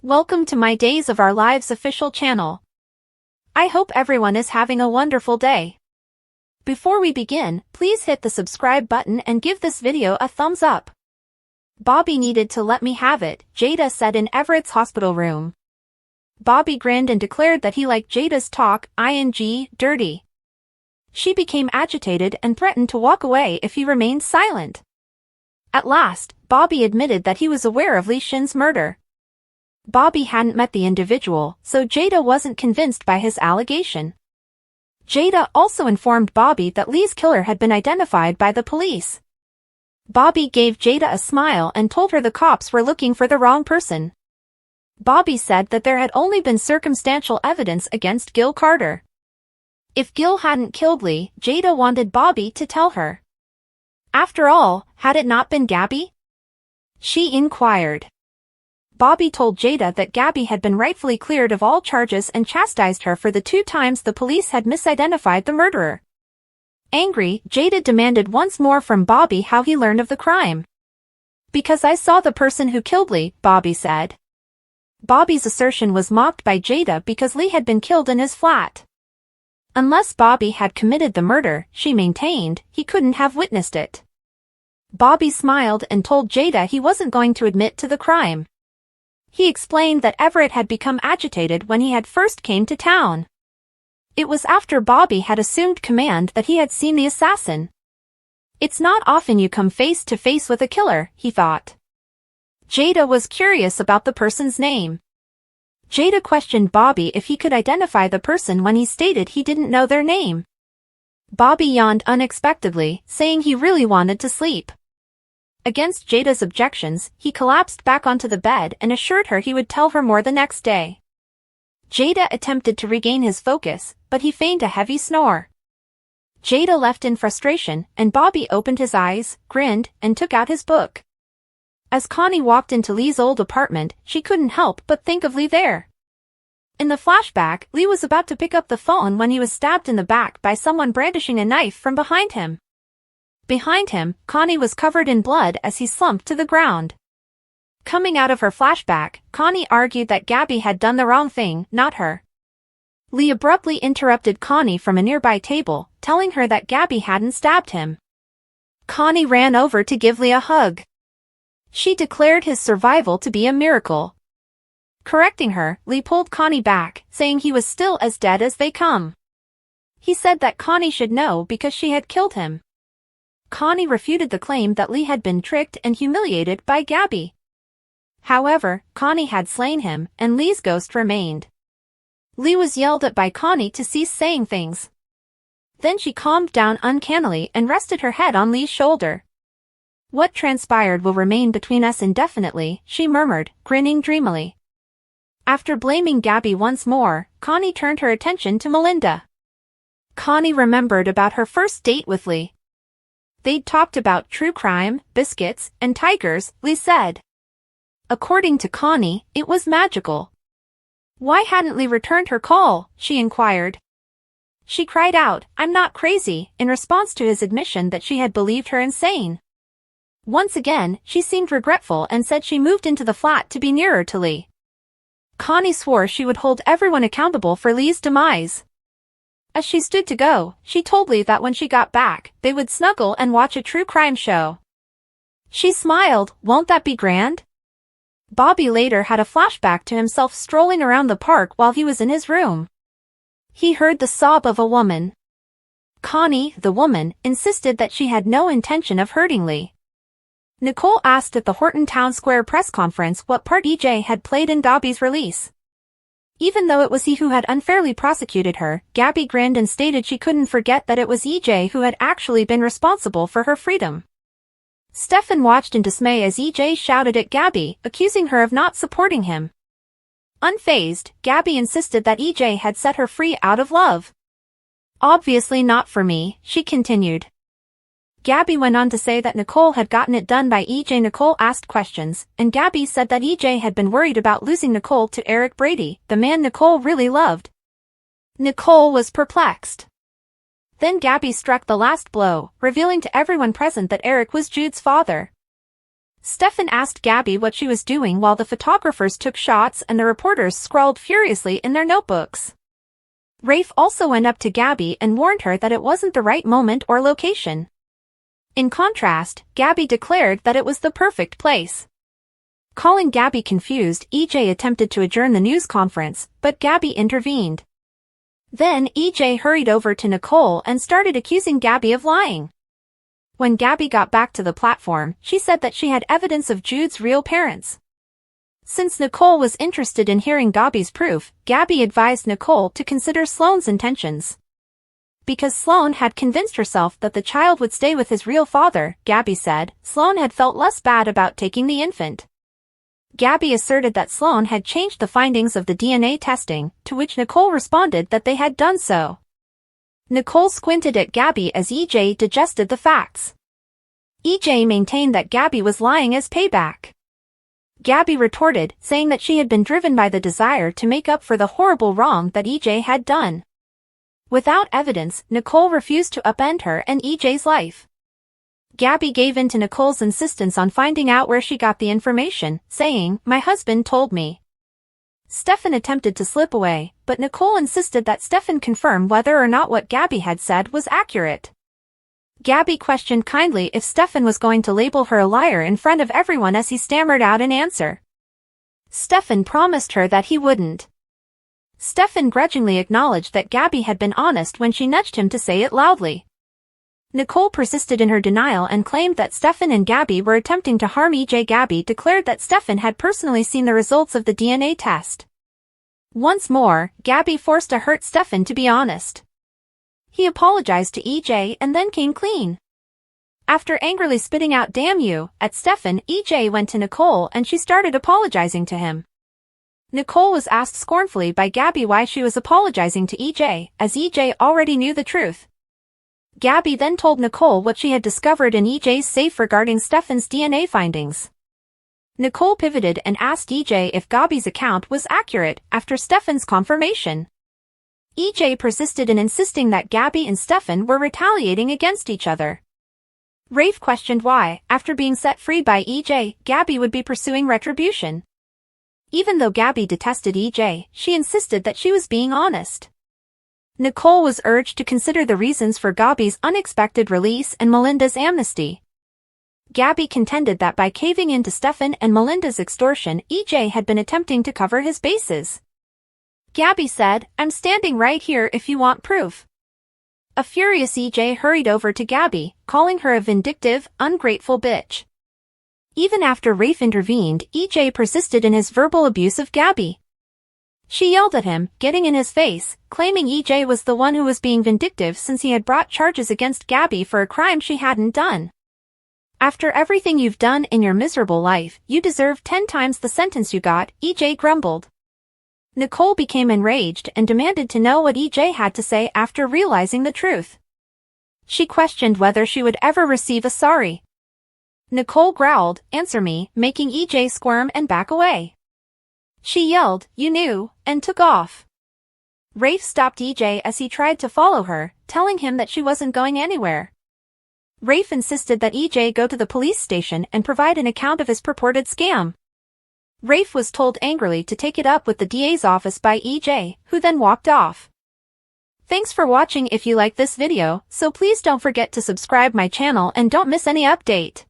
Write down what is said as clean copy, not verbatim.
Welcome to my Days of Our Lives official channel. I hope everyone is having a wonderful day. Before we begin, please hit the subscribe button and give this video a thumbs up. Bobby needed to let me have it, Jada said in Everett's hospital room. Bobby grinned and declared that he liked Jada's talk, dirty. She became agitated and threatened to walk away if he remained silent. At last, Bobby admitted that he was aware of Lee Shin's murder. Bobby hadn't met the individual, so Jada wasn't convinced by his allegation. Jada also informed Bobby that Lee's killer had been identified by the police. Bobby gave Jada a smile and told her the cops were looking for the wrong person. Bobby said that there had only been circumstantial evidence against Gil Carter. If Gil hadn't killed Lee, Jada wanted Bobby to tell her. After all, had it not been Gabby? She inquired. Bobby told Jada that Gabby had been rightfully cleared of all charges and chastised her for the 2 times the police had misidentified the murderer. Angry, Jada demanded once more from Bobby how he learned of the crime. "Because I saw the person who killed Lee," Bobby said. Bobby's assertion was mocked by Jada because Lee had been killed in his flat. Unless Bobby had committed the murder, she maintained, he couldn't have witnessed it. Bobby smiled and told Jada he wasn't going to admit to the crime. He explained that Everett had become agitated when he had first came to town. It was after Bobby had assumed command that he had seen the assassin. It's not often you come face to face with a killer, he thought. Jada was curious about the person's name. Jada questioned Bobby if he could identify the person when he stated he didn't know their name. Bobby yawned unexpectedly, saying he really wanted to sleep. Against Jada's objections, he collapsed back onto the bed and assured her he would tell her more the next day. Jada attempted to regain his focus, but he feigned a heavy snore. Jada left in frustration, and Bobby opened his eyes, grinned, and took out his book. As Connie walked into Lee's old apartment, she couldn't help but think of Lee there. In the flashback, Lee was about to pick up the phone when he was stabbed in the back by someone brandishing a knife from behind him. Behind him, Connie was covered in blood as he slumped to the ground. Coming out of her flashback, Connie argued that Gabby had done the wrong thing, not her. Lee abruptly interrupted Connie from a nearby table, telling her that Gabby hadn't stabbed him. Connie ran over to give Lee a hug. She declared his survival to be a miracle. Correcting her, Lee pulled Connie back, saying he was still as dead as they come. He said that Connie should know because she had killed him. Connie refuted the claim that Lee had been tricked and humiliated by Gabby. However, Connie had slain him, and Lee's ghost remained. Lee was yelled at by Connie to cease saying things. Then she calmed down uncannily and rested her head on Lee's shoulder. "What transpired will remain between us indefinitely," she murmured, grinning dreamily. After blaming Gabby once more, Connie turned her attention to Melinda. Connie remembered about her first date with Lee. They'd talked about true crime, biscuits, and tigers, Lee said. According to Connie, it was magical. Why hadn't Lee returned her call, she inquired. She cried out, "I'm not crazy," in response to his admission that she had believed her insane. Once again, she seemed regretful and said she moved into the flat to be nearer to Lee. Connie swore she would hold everyone accountable for Lee's demise. As she stood to go, she told Lee that when she got back, they would snuggle and watch a true crime show. She smiled, "Won't that be grand?" Bobby later had a flashback to himself strolling around the park while he was in his room. He heard the sob of a woman. Connie, the woman, insisted that she had no intention of hurting Lee. Nicole asked at the Horton Town Square press conference what part EJ had played in Bobby's release. Even though it was he who had unfairly prosecuted her, Gabby grinned and stated she couldn't forget that it was EJ who had actually been responsible for her freedom. Stefan watched in dismay as EJ shouted at Gabby, accusing her of not supporting him. Unfazed, Gabby insisted that EJ had set her free out of love. "Obviously not for me," she continued. Gabby went on to say that Nicole had gotten it done by EJ. Nicole asked questions, and Gabby said that EJ had been worried about losing Nicole to Eric Brady, the man Nicole really loved. Nicole was perplexed. Then Gabby struck the last blow, revealing to everyone present that Eric was Jude's father. Stefan asked Gabby what she was doing while the photographers took shots and the reporters scrawled furiously in their notebooks. Rafe also went up to Gabby and warned her that it wasn't the right moment or location. In contrast, Gabby declared that it was the perfect place. Calling Gabby confused, EJ attempted to adjourn the news conference, but Gabby intervened. Then EJ hurried over to Nicole and started accusing Gabby of lying. When Gabby got back to the platform, she said that she had evidence of Jude's real parents. Since Nicole was interested in hearing Gabby's proof, Gabby advised Nicole to consider Sloane's intentions. Because Sloane had convinced herself that the child would stay with his real father, Gabby said, Sloane had felt less bad about taking the infant. Gabby asserted that Sloane had changed the findings of the DNA testing, to which Nicole responded that they had done so. Nicole squinted at Gabby as EJ digested the facts. EJ maintained that Gabby was lying as payback. Gabby retorted, saying that she had been driven by the desire to make up for the horrible wrong that EJ had done. Without evidence, Nicole refused to upend her and EJ's life. Gabby gave in to Nicole's insistence on finding out where she got the information, saying, "My husband told me." Stefan attempted to slip away, but Nicole insisted that Stefan confirm whether or not what Gabby had said was accurate. Gabby questioned kindly if Stefan was going to label her a liar in front of everyone as he stammered out an answer. Stefan promised her that he wouldn't. Stefan grudgingly acknowledged that Gabby had been honest when she nudged him to say it loudly. Nicole persisted in her denial and claimed that Stefan and Gabby were attempting to harm EJ. Gabby declared that Stefan had personally seen the results of the DNA test. Once more, Gabby forced a hurt Stefan to be honest. He apologized to EJ and then came clean. After angrily spitting out "damn you" at Stefan, EJ went to Nicole and she started apologizing to him. Nicole was asked scornfully by Gabby why she was apologizing to EJ, as EJ already knew the truth. Gabby then told Nicole what she had discovered in EJ's safe regarding Stefan's DNA findings. Nicole pivoted and asked EJ if Gabby's account was accurate after Stefan's confirmation. EJ persisted in insisting that Gabby and Stefan were retaliating against each other. Rafe questioned why, after being set free by EJ, Gabby would be pursuing retribution. Even though Gabby detested EJ, she insisted that she was being honest. Nicole was urged to consider the reasons for Gabby's unexpected release and Melinda's amnesty. Gabby contended that by caving in to Stefan and Melinda's extortion, EJ had been attempting to cover his bases. Gabby said, "I'm standing right here if you want proof." A furious EJ hurried over to Gabby, calling her a vindictive, ungrateful bitch. Even after Rafe intervened, EJ persisted in his verbal abuse of Gabby. She yelled at him, getting in his face, claiming EJ was the one who was being vindictive since he had brought charges against Gabby for a crime she hadn't done. "After everything you've done in your miserable life, you deserve 10 times the sentence you got," EJ grumbled. Nicole became enraged and demanded to know what EJ had to say after realizing the truth. She questioned whether she would ever receive a sorry. Nicole growled, "Answer me," making EJ squirm and back away. She yelled, "You knew," and took off. Rafe stopped EJ as he tried to follow her, telling him that she wasn't going anywhere. Rafe insisted that EJ go to the police station and provide an account of his purported scam. Rafe was told angrily to take it up with the DA's office by EJ, who then walked off. Thanks for watching. If you like this video, so please don't forget to subscribe my channel and don't miss any update.